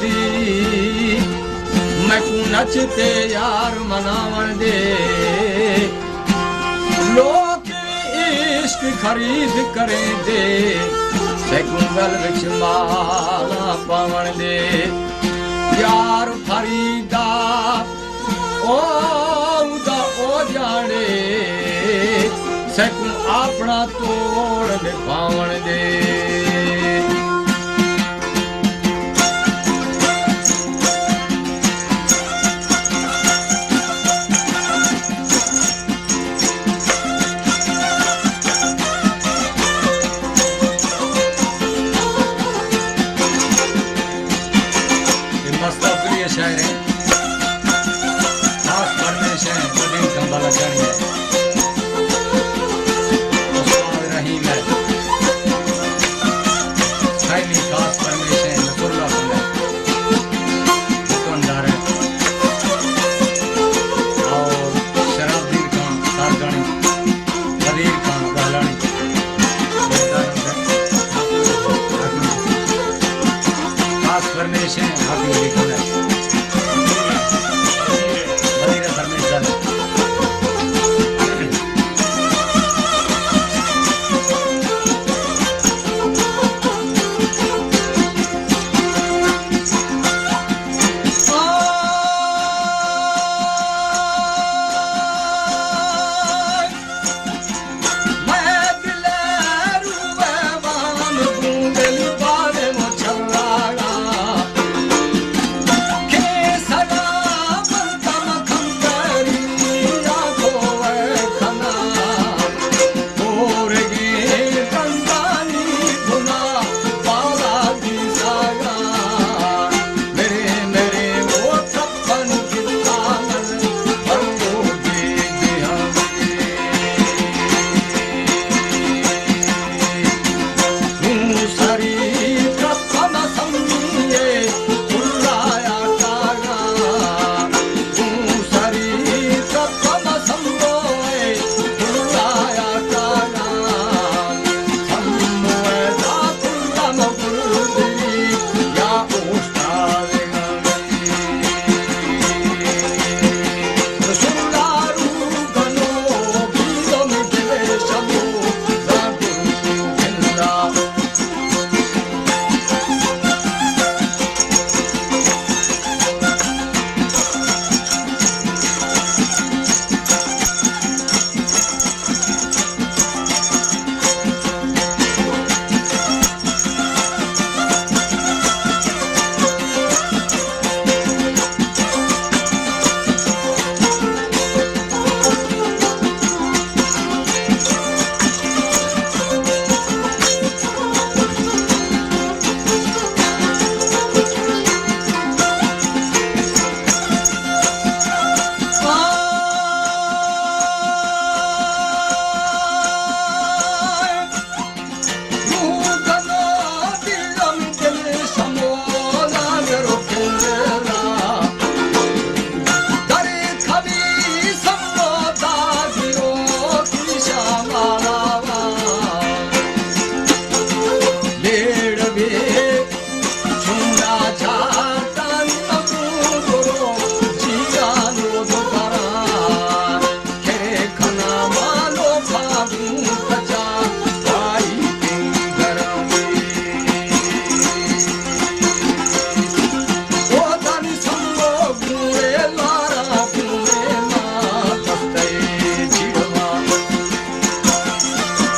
दी मैं को नचते यार मनावन दे लोग इश्क खरीद करें दे सैकुंगल विच माला पावन दे यार फरीदा ओ जाने सैकू अपना तोड़ दे पावन दे मस्त प्रिय शायर है खास फरमाइश है बड़ी कंबाला चढ़ है रहीम है साइनी खास फरमाइश है नसरुल्लाह दुकानदार है और शराबदीन खान सारगानी कदीर खान गहलानी खास फरमाइश है हाफिज